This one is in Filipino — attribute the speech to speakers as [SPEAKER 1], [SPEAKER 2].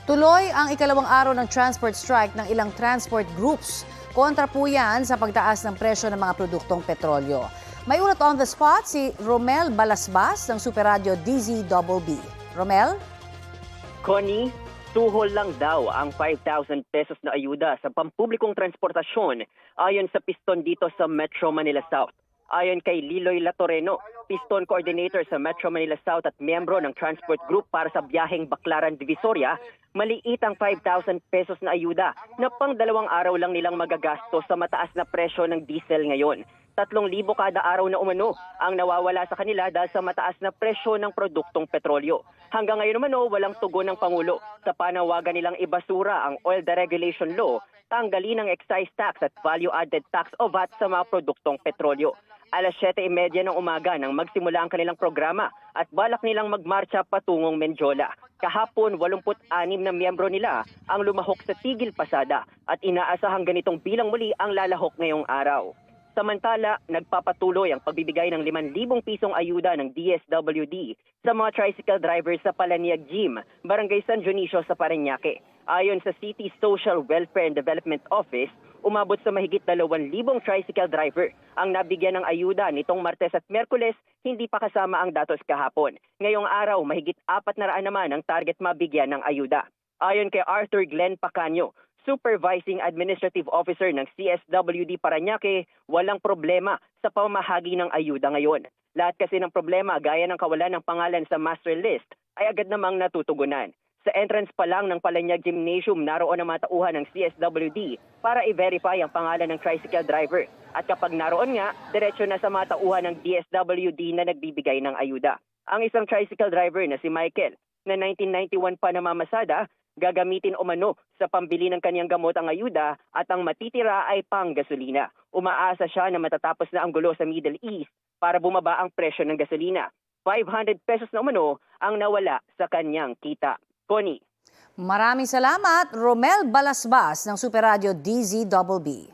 [SPEAKER 1] Tuloy ang ikalawang araw ng transport strike ng ilang transport groups. Kontra po yan sa pagtaas ng presyo ng mga produktong petrolyo. May ulat on the spot si Romel Balasbas ng Super Radio DZBB. Romel?
[SPEAKER 2] Connie, tuhol lang daw ang 5,000 pesos na ayuda sa pampublikong transportasyon ayon sa piston dito sa Metro Manila South. Ayon kay Liloy Latoreno, piston coordinator sa Metro Manila South at miyembro ng transport group para sa biyaheng Baclaran Divisoria, maliit ang 5,000 pesos na ayuda na pang 2 araw lang nilang magagastos sa mataas na presyo ng diesel ngayon. 3,000 kada araw na umano ang nawawala sa kanila dahil sa mataas na presyo ng produktong petrolyo. Hanggang ngayon umano, walang tugon ng Pangulo sa panawagan nilang ibasura ang Oil Deregulation Law, tanggalin ang excise tax at value-added tax o VAT sa mga produktong petrolyo. Alas 7:30 ng umaga nang magsimula ang kanilang programa at balak nilang magmarcha patungong Menjola. Kahapon, 86 na miyembro nila ang lumahok sa Tigil Pasada at inaasahang ganitong bilang muli ang lalahok ngayong araw. Samantala, nagpapatuloy ang pagbibigay ng 5,000 pisong ayuda ng DSWD sa mga tricycle drivers sa Palaniag Gym, Barangay San Dionisio sa Parañaque. Ayon sa City Social Welfare and Development Office, umabot sa mahigit 2,000 tricycle driver ang nabigyan ng ayuda nitong Martes at Miyerkules, hindi pa kasama ang datos kahapon. Ngayong araw, mahigit 400 naman ang target mabigyan ng ayuda. Ayon kay Arthur Glenn Pacanio, Supervising Administrative Officer ng CSWD Parañaque, walang problema sa pamahagi ng ayuda ngayon. Lahat kasi ng problema gaya ng kawalan ng pangalan sa master list ay agad namang natutugunan. Sa entrance pa lang ng Palaniag Gymnasium, naroon ang mga tauhan ng CSWD para i-verify ang pangalan ng tricycle driver. At kapag naroon nga, diretsyo na sa mga tauhan ng DSWD na nagbibigay ng ayuda. Ang isang tricycle driver na si Michael, na 1991 pa namamasada, gagamitin umano sa pambili ng kanyang gamot ang ayuda at ang matitira ay pang-gasolina. Umaasa siya na matatapos na ang gulo sa Middle East para bumaba ang presyo ng gasolina. 500 pesos na umano ang nawala sa kanyang kita. Connie.
[SPEAKER 1] Maraming salamat, Romel Balasbas ng Super Radio DZBB.